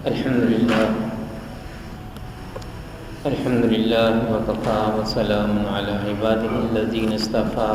الحمد لله وكفى وسلام على عباده الذين اصطفى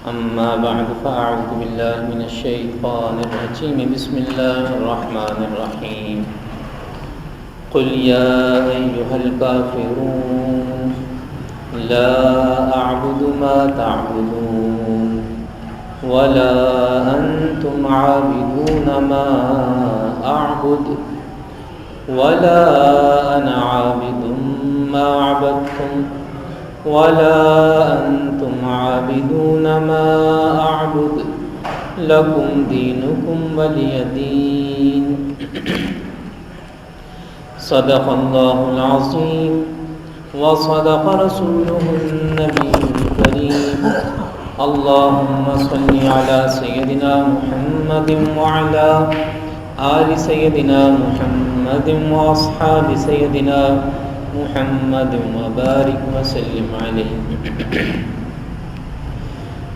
أما بعد فأعوذ بالله من الشيطان الرجيم بسم الله الرحمن الرحيم قل يا أيها الكافرون لا أعبد ما تعبدون ولا أنتم عابدون ما أعبد ولا أنا عابد ما عبدتم ولا أنتم عابدون ما أعبد لكم دينكم ولي دين صدق الله العظيم وصدق رسوله النبي الكريم اللهم صل على سيدنا محمد وعلى آل سيدنا محمد وأصحاب سيدنا محمد وبارك وسلم علیہ۔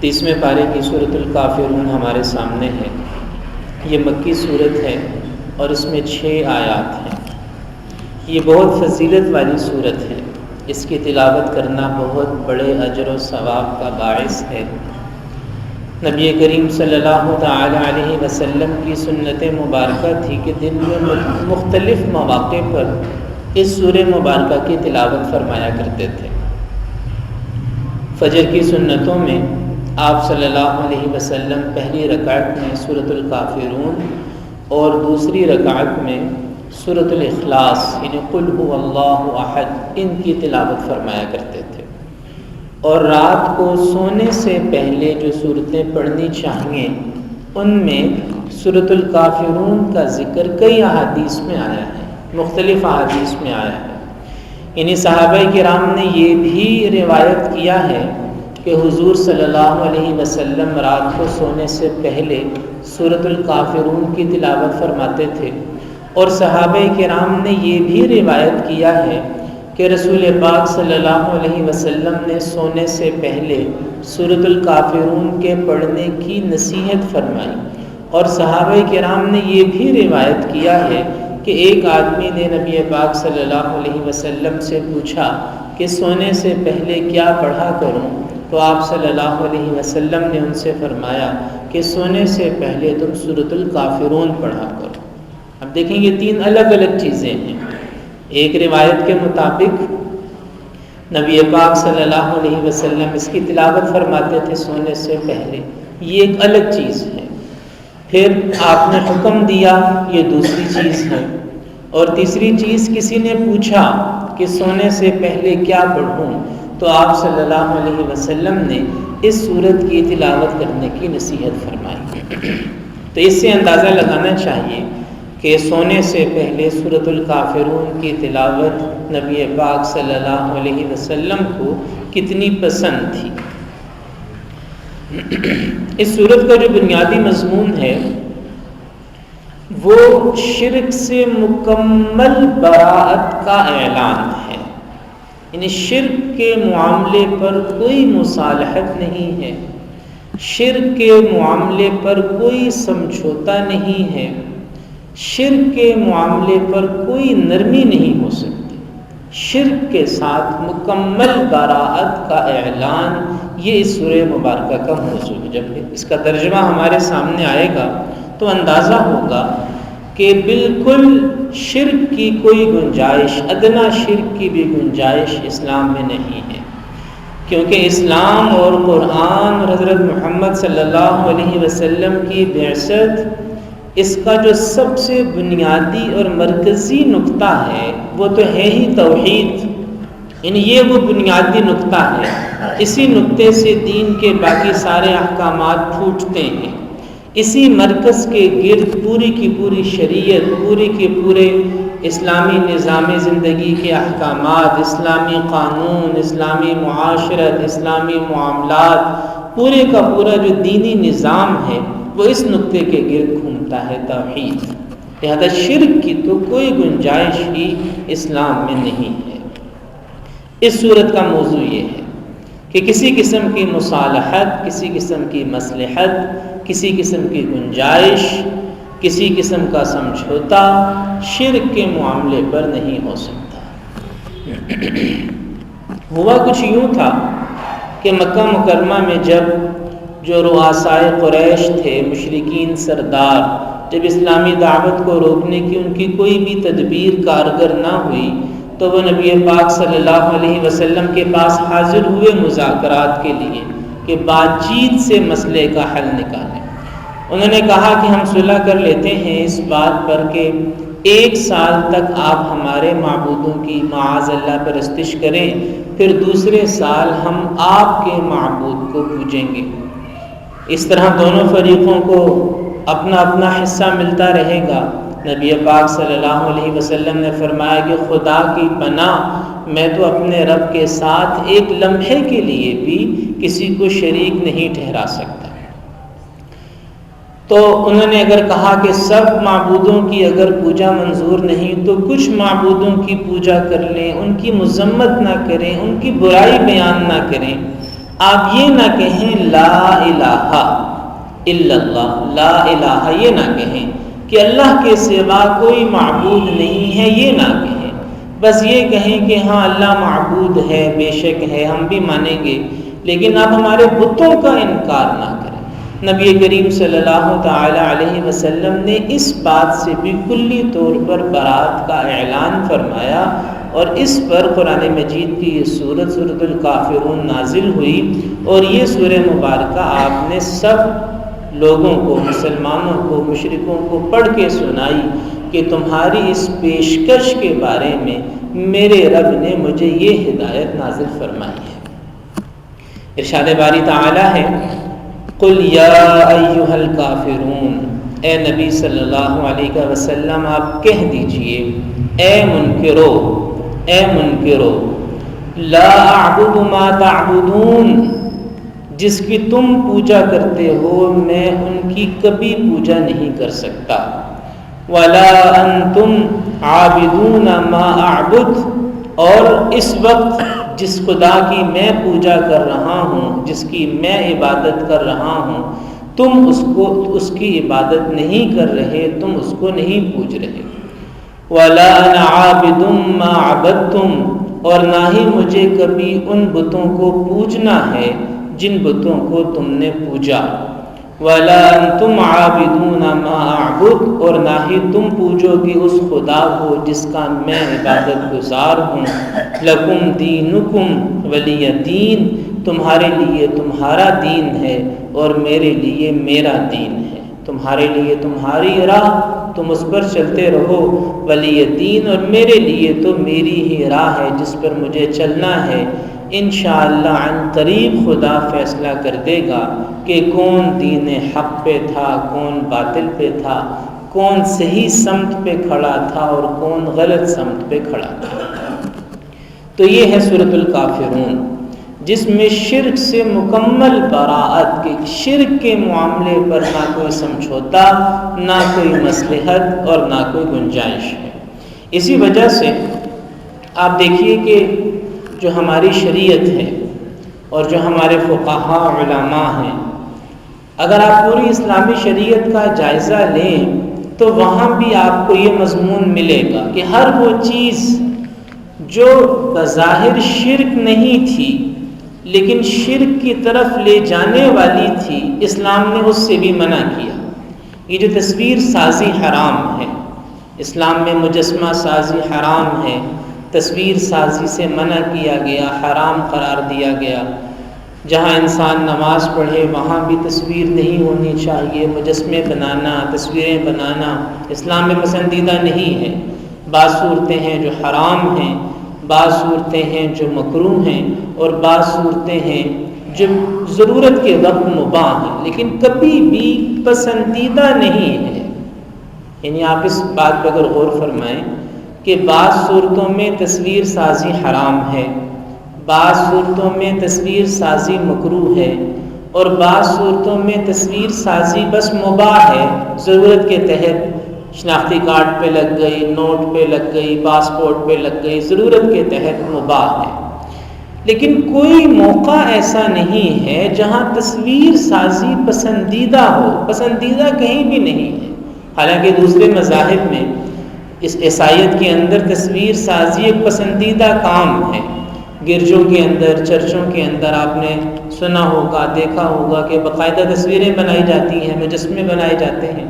30ویں پارے کی سورۃ الکافرون ہمارے سامنے ہے۔ یہ مکی سورت ہے اور اس میں 6 آیات ہیں۔ یہ بہت فضیلت والی سورت ہے۔ اس کی تلاوت کرنا بہت بڑے اجر و ثواب کا باعث ہے۔ نبی کریم صلی اللہ تعالی علیہ وسلم کی سنت مبارکہ تھی کہ دن میں مختلف مواقع پر اس سورہ مبارکہ کی تلاوت فرمایا کرتے تھے۔ فجر کی سنتوں میں آپ صلی اللہ علیہ وسلم پہلی رکعت میں سورۃ الکافرون اور دوسری رکعت میں سورۃ الاخلاص یعنی قل هو اللہ احد ان کی تلاوت فرمایا کرتے تھے، اور رات کو سونے سے پہلے جو صورتیں پڑھنی چاہیے ان میں سورۃ الکافرون کا ذکر کئی احادیث میں آیا ہے، مختلف احادیث میں آیا ہے۔ یعنی صحابہ کرام نے یہ بھی روایت کیا ہے کہ حضور صلی اللہ علیہ وسلم رات کو سونے سے پہلے سورۃ الکافرون کی تلاوت فرماتے تھے، اور صحابہ کرام نے یہ بھی روایت کیا ہے کہ رسول پاک صلی اللہ علیہ وسلم نے سونے سے پہلے سورۃ الکافرون کے پڑھنے کی نصیحت فرمائی، اور صحابہ کرام نے یہ بھی روایت کیا ہے کہ ایک آدمی نے نبی پاک صلی اللہ علیہ وسلم سے پوچھا کہ سونے سے پہلے کیا پڑھا کروں، تو آپ صلی اللہ علیہ وسلم نے ان سے فرمایا کہ سونے سے پہلے تم سورۃ الکافرون پڑھا کرو۔ اب دیکھیں یہ 3 الگ الگ چیزیں ہیں۔ ایک روایت کے مطابق نبی پاک صلی اللہ علیہ وسلم اس کی تلاوت فرماتے تھے سونے سے پہلے، یہ ایک الگ چیز ہے۔ پھر آپ نے حکم دیا، یہ دوسری چیز ہے۔ اور تیسری چیز کسی نے پوچھا کہ سونے سے پہلے کیا پڑھوں، تو آپ صلی اللہ علیہ وسلم نے اس سورت کی تلاوت کرنے کی نصیحت فرمائی۔ تو اس سے اندازہ لگانا چاہیے کہ سونے سے پہلے سورۃ الکافرون کی تلاوت نبی پاک صلی اللہ علیہ وسلم کو کتنی پسند تھی۔ اس سورت کا جو بنیادی مضمون ہے وہ شرک سے مکمل براءت کا اعلان ہے، یعنی شرک کے معاملے پر کوئی مصالحت نہیں ہے، شرک کے معاملے پر کوئی سمجھوتا نہیں ہے، شرک کے معاملے پر کوئی نرمی نہیں ہو سکتی۔ شرک کے ساتھ مکمل براءت کا اعلان یہ اس سورہ مبارکہ کا موضوع ہے۔ جب اس کا ترجمہ ہمارے سامنے آئے گا تو اندازہ ہوگا کہ بالکل شرک کی کوئی گنجائش، ادنا شرک کی بھی گنجائش اسلام میں نہیں ہے، کیونکہ اسلام اور قرآن اور حضرت محمد صلی اللہ علیہ وسلم کی بعثت، اس کا جو سب سے بنیادی اور مرکزی نقطہ ہے وہ تو ہے ہی توحید، یعنی یہ وہ بنیادی نقطہ ہے۔ اسی نقطے سے دین کے باقی سارے احکامات پھوٹتے ہیں۔ اسی مرکز کے گرد پوری کی پوری شریعت، پوری کے پورے اسلامی نظام زندگی کے احکامات، اسلامی قانون، اسلامی معاشرت، اسلامی معاملات، پورے کا پورا جو دینی نظام ہے وہ اس نقطے کے گرد گھومتا ہے، توحید۔ لہذا شرک کی تو کوئی گنجائش ہی اسلام میں نہیں ہے۔ اس صورت کا موضوع یہ ہے کہ کسی قسم کی مصالحت، کسی قسم کی مصلحت، کسی قسم کی گنجائش کسی قسم کا سمجھوتا شرک کے معاملے پر نہیں ہو سکتا۔ ہوا کچھ یوں تھا کہ مکہ مکرمہ میں جب جو رؤسائے قریش تھے، مشرکین سردار، جب اسلامی دعوت کو روکنے کی ان کی کوئی بھی تدبیر کارگر نہ ہوئی تو وہ نبی پاک صلی اللہ علیہ وسلم کے پاس حاضر ہوئے مذاکرات کے لیے کہ بات چیت سے مسئلے کا حل نکالیں۔ انہوں نے کہا کہ ہم صلح کر لیتے ہیں اس بات پر کہ 1 سال تک آپ ہمارے معبودوں کی معاذ اللہ پرستش کریں، پھر دوسرے سال ہم آپ کے معبود کو پوجیں گے۔ اس طرح دونوں فریقوں کو اپنا اپنا حصہ ملتا رہے گا۔ نبی پاک صلی اللہ علیہ وسلم نے فرمایا کہ خدا کی پناہ، میں تو اپنے رب کے ساتھ ایک لمحے کے لیے بھی کسی کو شریک نہیں ٹھہرا سکتا۔ تو انہوں نے اگر کہا کہ سب معبودوں کی اگر پوجا منظور نہیں تو کچھ معبودوں کی پوجا کر لیں، ان کی مذمت نہ کریں، ان کی برائی بیان نہ کریں۔ آپ یہ نہ کہیں لا الہ الا اللہ، لا الہ یہ نہ کہیں کہ اللہ کے سوا کوئی معبود نہیں ہے، یہ نہ کہیں، بس یہ کہیں کہ ہاں اللہ معبود ہے، بے شک ہے، ہم بھی مانیں گے، لیکن آپ ہمارے بتوں کا انکار نہ کریں۔ نبی کریم صلی اللہ تعالی علیہ وسلم نے اس بات سے بھی کلی طور پر برات کا اعلان فرمایا، اور اس پر قرآن مجید کی یہ سورۃ الکافرون نازل ہوئی، اور یہ سورہ مبارکہ آپ نے سب لوگوں کو، مسلمانوں کو، مشرکوں کو پڑھ کے سنائی کہ تمہاری اس پیشکش کے بارے میں میرے رب نے مجھے یہ ہدایت نازل فرمائی ہے۔ ارشاد باری تعالی ہے قل یا ایھا الکافرون، اے نبی صلی اللہ علیہ وسلم آپ کہہ دیجئے، اے منکرو لا اعبد ما تعبدون، جس کی تم پوجا کرتے ہو میں ان کی کبھی پوجا نہیں کر سکتا، ولا انتم عابدون ما اعبد، اور اس وقت جس خدا کی میں پوجا کر رہا ہوں، جس کی میں عبادت کر رہا ہوں، تم اس کی عبادت نہیں کر رہے، تم اس کو نہیں پوج رہے۔ وَلَا أَنَا عَابِدٌ مَّا عَبَدتُّمْ، اور نہ ہی مجھے کبھی ان بتوں کو پوجنا ہے جن بتوں کو تم نے پوجا۔ وَلَا أَنتُمْ عَابِدُونَ مَا أَعْبُدُ، اور نہ ہی تم پوجو گے اس خدا کو جس کا میں عبادت گزار ہوں۔ لَكُمْ دِينُكُمْ وَلِيَ دِينِ، تمہارے لیے تمہارا دین ہے اور میرے لیے میرا دین ہے۔ تمہارے لیے تمہاری راہ، تم اس پر چلتے رہو، ولی دین، اور میرے لیے تو میری ہی راہ ہے جس پر مجھے چلنا ہے۔ انشاءاللہ عن قریب خدا فیصلہ کر دے گا کہ کون دین حق پہ تھا، کون باطل پہ تھا، کون صحیح سمت پہ کھڑا تھا اور کون غلط سمت پہ کھڑا تھا۔ تو یہ ہے سورۃ الکافرون، جس میں شرک سے مکمل براءت، کے شرک کے معاملے پر نہ کوئی سمجھوتا، نہ کوئی مصلحت اور نہ کوئی گنجائش ہے۔ اسی وجہ سے آپ دیکھیے کہ جو ہماری شریعت ہے اور جو ہمارے فقہاء علماء ہیں، اگر آپ پوری اسلامی شریعت کا جائزہ لیں تو وہاں بھی آپ کو یہ مضمون ملے گا کہ ہر وہ چیز جو بظاہر شرک نہیں تھی لیکن شرک کی طرف لے جانے والی تھی، اسلام نے اس سے بھی منع کیا۔ یہ جو تصویر سازی حرام ہے، اسلام میں مجسمہ سازی حرام ہے، تصویر سازی سے منع کیا گیا، حرام قرار دیا گیا۔ جہاں انسان نماز پڑھے وہاں بھی تصویر نہیں ہونی چاہیے، مجسمے بنانا، تصویریں بنانا اسلام میں پسندیدہ نہیں ہے۔ بعض صورتیں ہیں جو حرام ہیں، بعض صورتیں ہیں جو مکروہ ہیں، اور بعض صورتیں ہیں جو ضرورت کے وقت مباح ہیں، لیکن کبھی بھی پسندیدہ نہیں ہے۔ یعنی آپ اس بات پہ اگر غور فرمائیں کہ بعض صورتوں میں تصویر سازی حرام ہے، بعض صورتوں میں تصویر سازی مکروہ ہے، اور بعض صورتوں میں تصویر سازی بس مباح ہے، ضرورت کے تحت شناختی کارڈ پہ لگ گئی، نوٹ پہ لگ گئی، پاسپورٹ پہ لگ گئی، ضرورت کے تحت مباح ہے۔ لیکن کوئی موقع ایسا نہیں ہے جہاں تصویر سازی پسندیدہ ہو، پسندیدہ کہیں بھی نہیں ہے۔ حالانکہ دوسرے مذاہب میں اس عیسائیت کے اندر تصویر سازی ایک پسندیدہ کام ہے۔ گرجوں کے اندر، چرچوں کے اندر آپ نے سنا ہوگا، دیکھا ہوگا کہ باقاعدہ تصویریں بنائی جاتی ہیں، مجسمے بنائے جاتے ہیں۔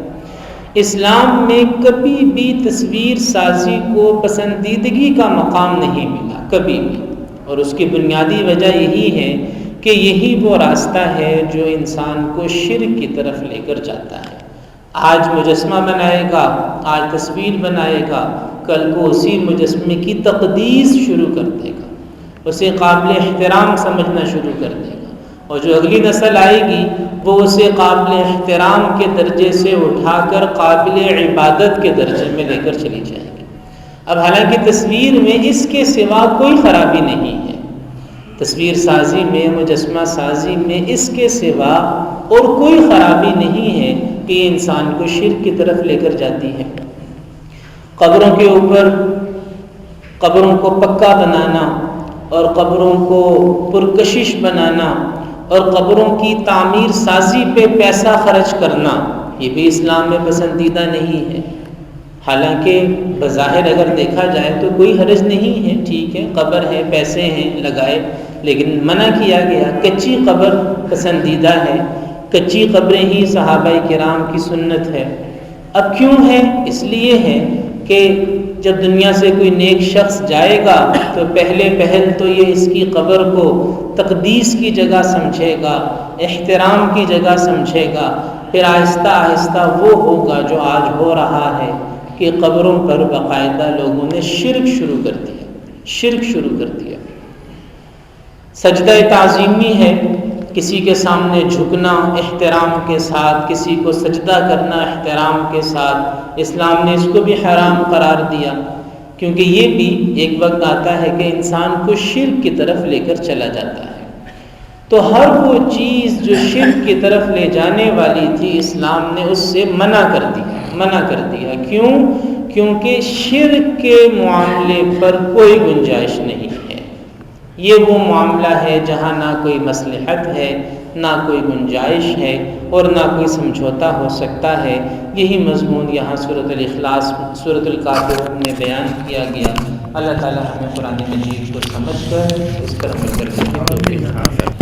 اسلام میں کبھی بھی تصویر سازی کو پسندیدگی کا مقام نہیں ملا، کبھی بھی، اور اس کی بنیادی وجہ یہی ہے کہ یہی وہ راستہ ہے جو انسان کو شرک کی طرف لے کر جاتا ہے۔ آج مجسمہ بنائے گا، آج تصویر بنائے گا، کل کو اسی مجسمے کی تقدیس شروع کر دے گا، اسے قابل احترام سمجھنا شروع کر دے گا، اور جو اگلی نسل آئے گی وہ اسے قابل احترام کے درجے سے اٹھا کر قابل عبادت کے درجے میں لے کر چلی جائے گی۔ اب حالانکہ تصویر میں اس کے سوا کوئی خرابی نہیں ہے، تصویر سازی میں، مجسمہ سازی میں اس کے سوا اور کوئی خرابی نہیں ہے کہ یہ انسان کو شرک کی طرف لے کر جاتی ہے۔ قبروں کے اوپر قبروں کو پکا بنانا اور قبروں کو پرکشش بنانا اور قبروں کی تعمیر سازی پہ پیسہ خرچ کرنا، یہ بھی اسلام میں پسندیدہ نہیں ہے۔ حالانکہ بظاہر اگر دیکھا جائے تو کوئی حرج نہیں ہے، ٹھیک ہے، قبر ہے، پیسے ہیں، لگائے، لیکن منع کیا گیا۔ کچی قبر پسندیدہ ہے، کچی قبریں ہی صحابہ کرام کی سنت ہے۔ اب کیوں ہے؟ اس لیے ہے کہ جب دنیا سے کوئی نیک شخص جائے گا تو پہل تو یہ اس کی قبر کو تقدیس کی جگہ سمجھے گا، احترام کی جگہ سمجھے گا، پھر آہستہ آہستہ وہ ہوگا جو آج ہو رہا ہے کہ قبروں پر باقاعدہ لوگوں نے شرک شروع کر دیا۔ سجدہ تعظیمی ہے، کسی کے سامنے جھکنا احترام کے ساتھ، کسی کو سجدہ کرنا احترام کے ساتھ، اسلام نے اس کو بھی حرام قرار دیا، کیونکہ یہ بھی ایک وقت آتا ہے کہ انسان کو شرک کی طرف لے کر چلا جاتا ہے۔ تو ہر وہ چیز جو شرک کی طرف لے جانے والی تھی، اسلام نے اس سے منع کر دیا۔ کیوں؟ کیونکہ شرک کے معاملے پر کوئی گنجائش نہیں ہے۔ یہ وہ معاملہ ہے جہاں نہ کوئی مصلحت ہے، نہ کوئی گنجائش ہے، اور نہ کوئی سمجھوتا ہو سکتا ہے۔ یہی مضمون یہاں سورۃ الاخلاص، سورۃ الکافرون میں بیان کیا گیا۔ اللہ تعالی ہمیں قرآن مجید کو سمجھ کر اس پر عمل کرنے کی توفیق عطا فرمائے۔